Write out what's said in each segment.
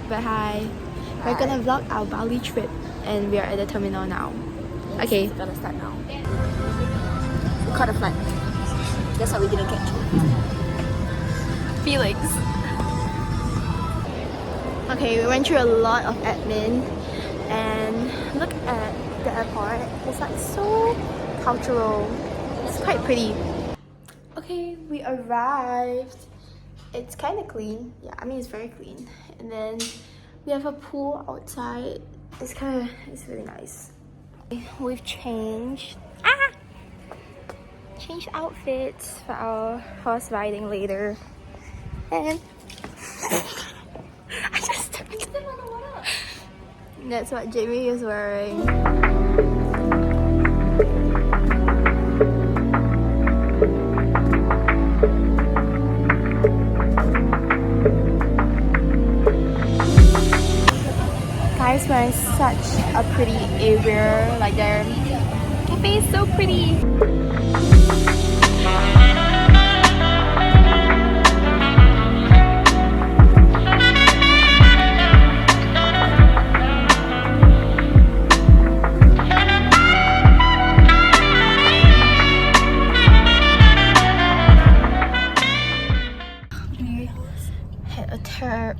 But hi. We're gonna vlog our Bali trip and we are at the terminal now. Yes, Okay. It's gonna start now. We caught a flight. That's why we didn't catch it. Feelings. Okay, we went through a lot of admin and look at the airport. It's like so cultural. It's quite pretty. Okay, we arrived. It's kind of clean. Yeah, I mean it's very clean. And then we have a pool outside. It's really nice. We've changed outfits for our horse riding later. And I just stepped. That's what Jamie is wearing. Guys, we're in such a pretty area. Like their cafe is so pretty.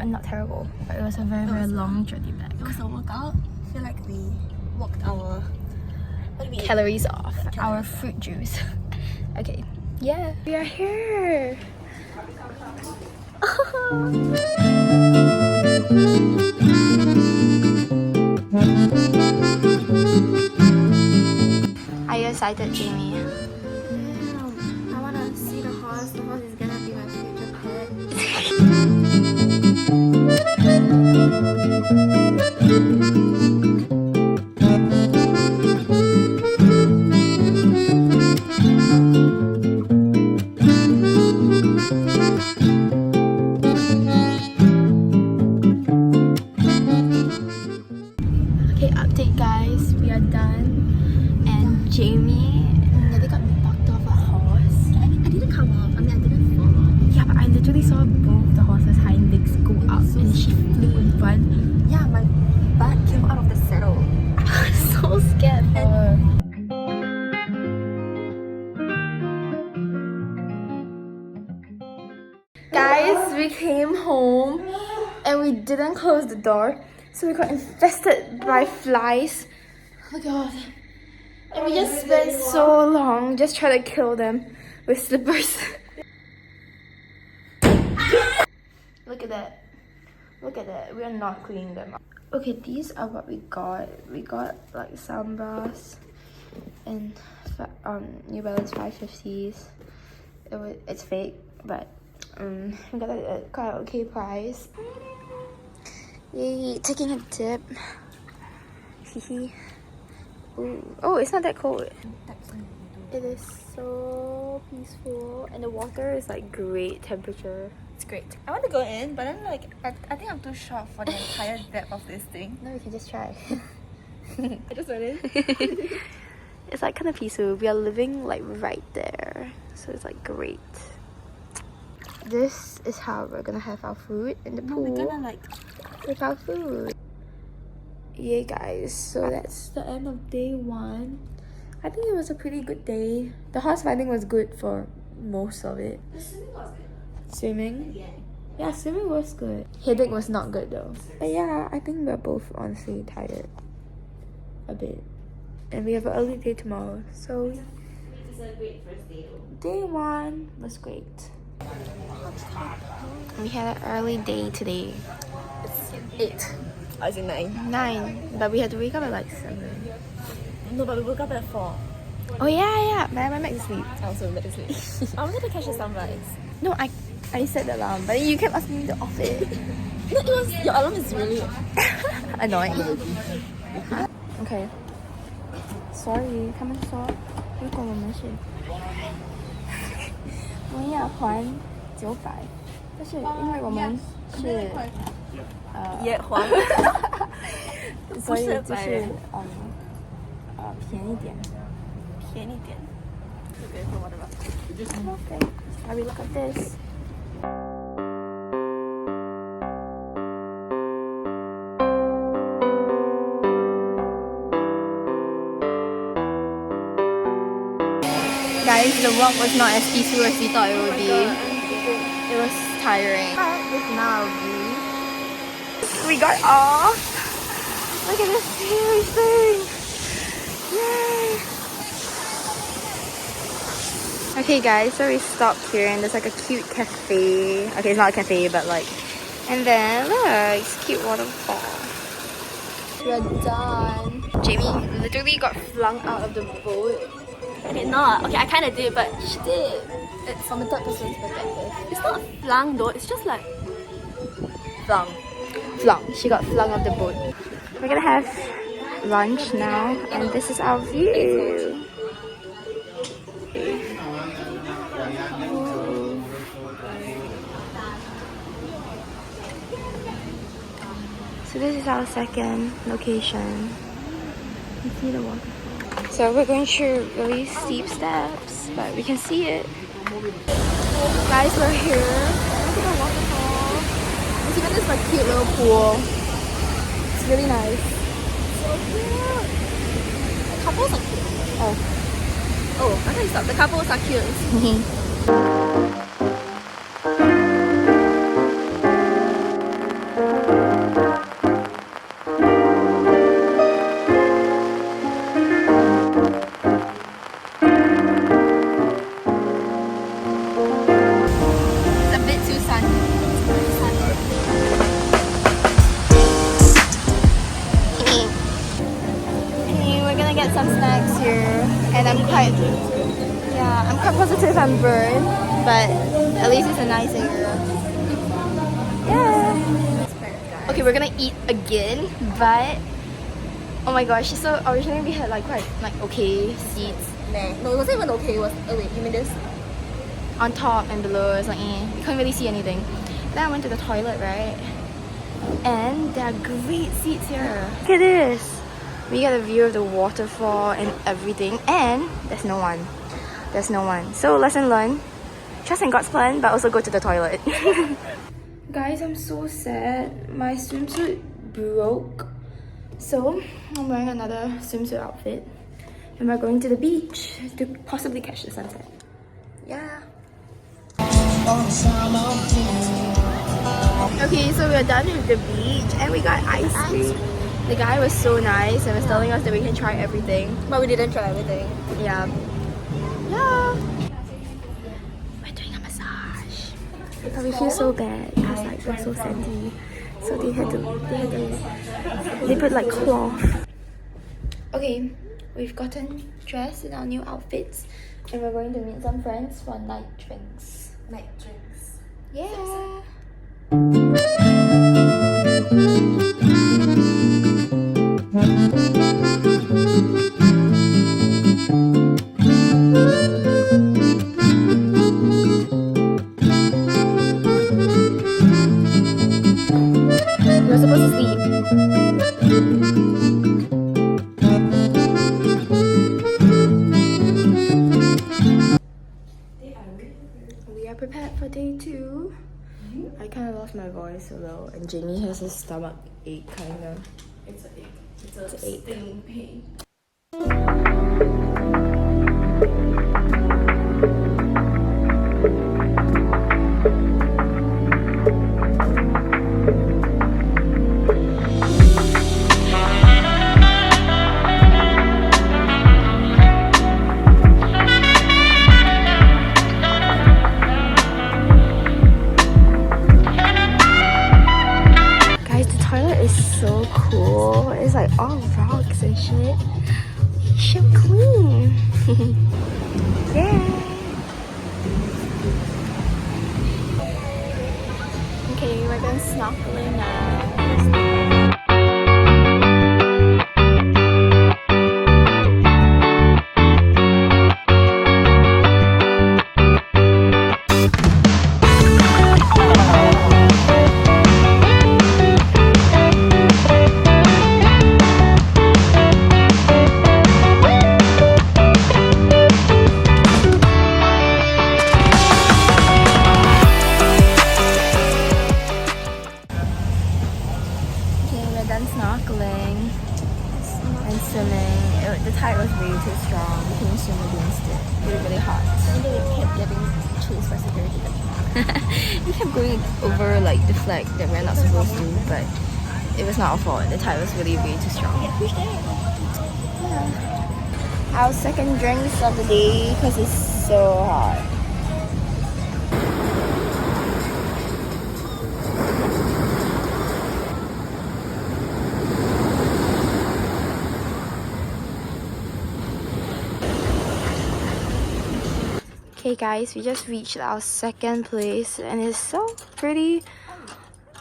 Not terrible, but it was a very long journey back. It was a workout. I feel like we walked our Calories off. Our fruit juice. Okay, yeah, we are here. Are you excited, Jamie? I wanna see the horse. The horse is gonna be my future pet. Okay, update guys, we are done. And Jamie nearly got knocked off a horse. I didn't come off. I mean, I didn't fall off. Yeah, but I literally saw both the horse's hind legs go up and she flew in front. Yeah, my butt came out of the saddle. I was so scared for her. Guys, we came home and we didn't close the door, so we got infested by flies. Oh god. And we just spent so long just trying to kill them with slippers. Look at that. Look at that. We are not cleaning them up. Okay, these are what we got. We got like sambas and New Balance 550s. It's fake, but we got it at quite an okay price. Yay, taking a dip. Hehe. Ooh. Oh, it's not that cold. It is so peaceful and the water is like great temperature. It's great. I want to go in, but then like I think I'm too short for the entire depth of this thing. No, we can just try. I just went in. It's like kind of peaceful. We are living like right there, so it's like great. This is how we're gonna have our food in the pool. We're gonna like with our food. Yeah guys, so that's the end of day 1. I think it was a pretty good day. The horse riding was good for most of it. the swimming was good. Swimming? Yeah. Yeah, swimming was good. Headache was not good though. But yeah, I think we're both honestly tired a bit. And we have an early day tomorrow. So It's a great first day though. day 1 was great. We had an early day today. It's 8. I was in 9. 9, but we had to wake up at like 7. No, but we woke up at 4. Oh yeah, but I went back to sleep. I also went to sleep. I wanted to catch the sunrise. No, I set the alarm, but you kept asking me to off it. No, it was your alarm is really Annoying. Okay. Sorry, 他们说如果我们是我们要还900，但是因为我们是也还，所以就是便宜点。便宜点。Okay, for whatever. Okay. Shall we look at this? the walk was not as peaceful as we thought it would be. It was tiring. It's now We got off. Look at this huge thing. Yay! Okay guys, so we stopped here and there's like a cute cafe. Okay, it's not a cafe, but like, and then look, it's a cute waterfall. We're done. Jamie literally got flung out of the boat. I did not. Okay, I kind of did, but she did. It's from a third person's perspective. It's not flung though, it's just like flung. She got flung off the boat. We're gonna have lunch now, and this is our view. So this is our second location. You see the waterfall. So we're going through really steep steps, but we can see it. Guys, we're here. Look at the waterfall. There's even this like cute little pool. It's really nice. So cute. The couples are cute. Oh. Oh, I thought you stopped. The couples are cute. It's a bit too sunny. We're gonna get some snacks here, and I'm quite positive I'm burned, but at least it's a nice area. Yeah. Okay, we're gonna eat again, but oh my gosh, so originally we had like quite like okay seats Nah. No, it wasn't even okay. It was. Oh wait, you mean this? on top and below. It's like you couldn't really see anything. Then I went to the toilet, right? And there are great seats here. Look at this. We get a view of the waterfall and everything, and there's no one. There's no one. So lesson learned. Trust in God's plan, but also go to the toilet. Guys, I'm so sad. My swimsuit broke. So I'm wearing another swimsuit outfit. And we're going to the beach to possibly catch the sunset. Yeah. Okay, so we're done with the beach and we got ice cream. The guy was so nice and was telling us that we can try everything. But we didn't try everything. Yeah. Yeah. We're doing a massage. But we feel so bad because like we're so sandy. So they put like cloth. Okay, we've gotten dressed in our new outfits and we're going to meet some friends for night drinks. Night drinks. Yeah. We're supposed to sleep. We are prepared for day 2. I kind of lost my voice a little, and Jamie has a stomach ache, kind of. It's an ache. It's an stinging pain. Guys, the toilet is so cool. It's like all rocks and shit. So clean. Yeah. Okay, we're going snorkeling now. Okay, we're done snorkeling. and swimming. The tide was way too strong. We couldn't swim against it. Really, really hot. And then we kept getting chased by security. We kept going over like the flag that we're not supposed to, but it was not our fault. The tide was really way too strong. Our second drinks of the day because it's so hot. Okay guys, we just reached our second place and it's so pretty,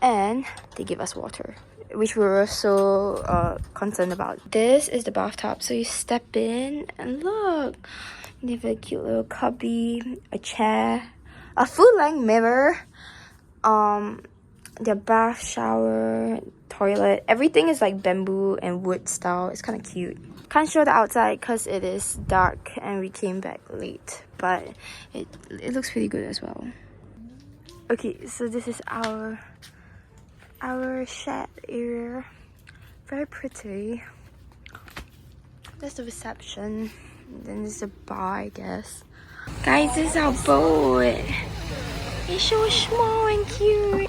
and they give us water, which we were so concerned about. This is the bathtub, so you step in and look, they have a cute little cubby, a chair, a full-length mirror, their bath, shower, toilet, everything is like bamboo and wood style. It's kind of cute. Can't show the outside because it is dark and we came back late, but it looks pretty good as well. Okay, so this is our shed area. Very pretty. That's the reception. And then there's a bar, I guess. Guys, this is our boat. It's so small and cute.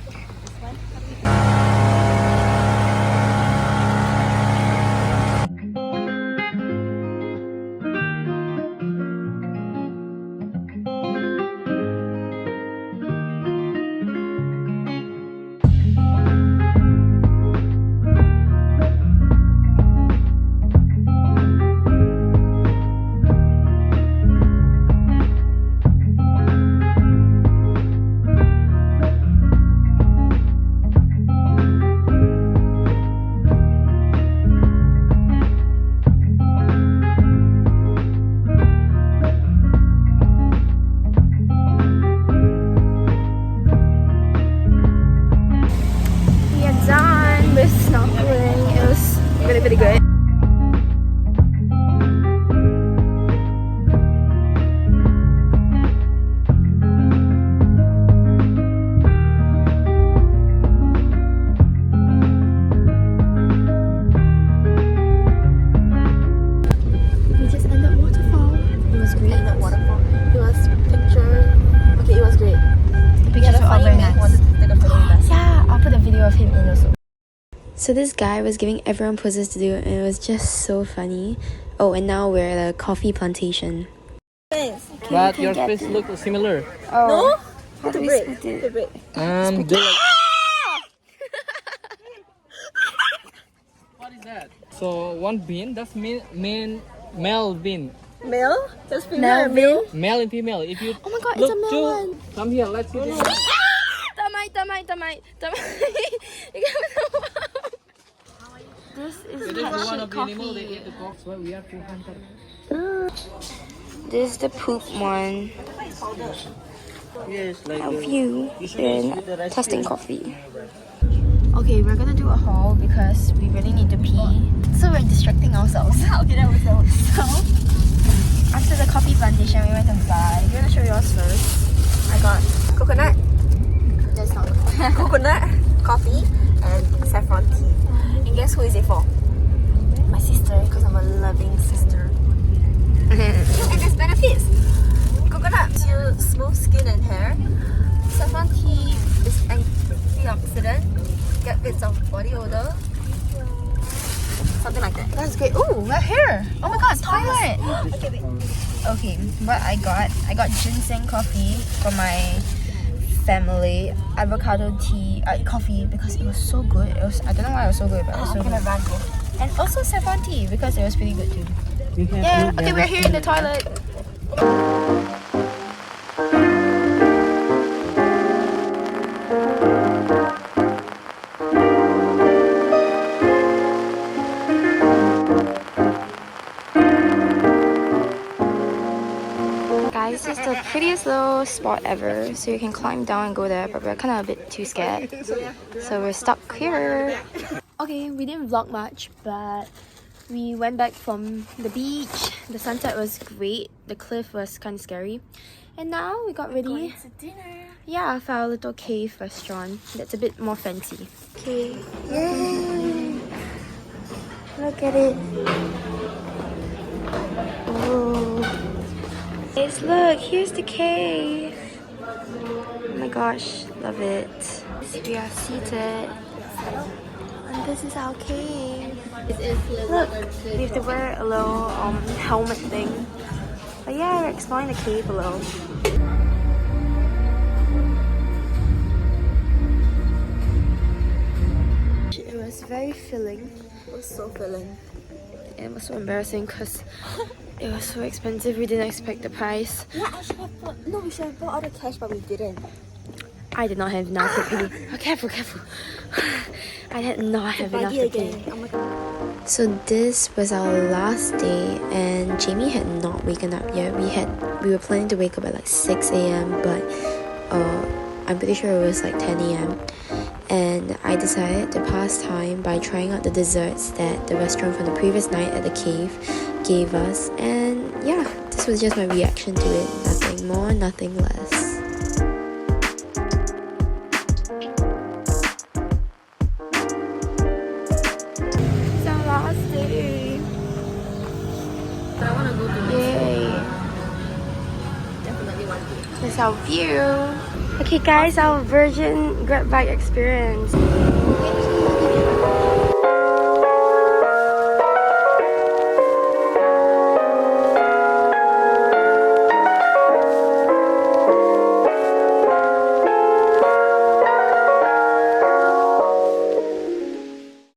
Snorkeling. It was really, really good. We just ended at Waterfall. It was great. At Waterfall. It was picture. Okay, it was great. The pictures were all very nice. Wanted to take a photo with us. Yeah, I'll put a video of him in also. So this guy was giving everyone poses to do and it was just so funny. Oh, and now we're at a coffee plantation. Thanks. But your face look similar. Oh. No? How do we break. split it? To break. Do like... What is that? So one bean, that's mean male bean. Male? That's female. Male? Male and female. If you Oh my god, look it's a male to one. come here, let's see this. Tamay. This is It is one Hashi of the animal they coffee. eat the corpse, but we have to hunt her. This is the poop one. Yes, like Of you usually in it's with the testing coffee. Okay, we're gonna do a haul because we really need to pee. So we're distracting ourselves. Okay, that was so. After the coffee plantation, we went to buy. You wanna show yours first? I got coconut, That's not coconut, coffee, and saffron tea. And guess who is it for? My sister, because I'm a loving sister. And there's benefits. Coconut to smooth skin and hair. Saffron tea is antioxidant. Get rid of body odor. Something like that. That's great. Ooh, we're here. Oh my god, toilet. Okay, wait. Okay, what I got ginseng coffee for my family, avocado tea, coffee because it was so good. It was, I don't know why it was so good, but it was so I'm gonna good. run go. And also saffron tea because it was pretty good too. Yeah, okay, we're here in the toilet. Guys, this is the prettiest little spot ever, so you can climb down and go there, but we're kind of a bit too scared, so we're stuck here. Okay, we didn't vlog much, but we went back from the beach. The sunset was great, the cliff was kind of scary, and now we got ready. To dinner. Yeah, for our little cave restaurant that's a bit more fancy. Okay, yay! Look at it. Oh. Guys, look, here's the cave. Oh my gosh, love it. We are seated. And this is our cave. Look, we have to wear a little helmet thing. But yeah, we're exploring the cave below. It was very filling. It was so filling. It was so embarrassing because it was so expensive. We didn't expect the price. Yeah, I should have bought. No, we should have bought all the cash, but we didn't. I did not have enough to pay. Oh, careful, careful. I did not have enough to pay. Oh my god. So this was our last day, and Jamie had not waken up yet. We were planning to wake up at like 6 a.m. but I'm pretty sure it was like 10 a.m. and I decided to pass time by trying out the desserts that the restaurant from the previous night at the cave gave us. And yeah, this was just my reaction to it. Nothing more, nothing less. It's our last day. But I want to go to Yay. definitely one day. That's our view. Okay guys, our virgin grab bike experience.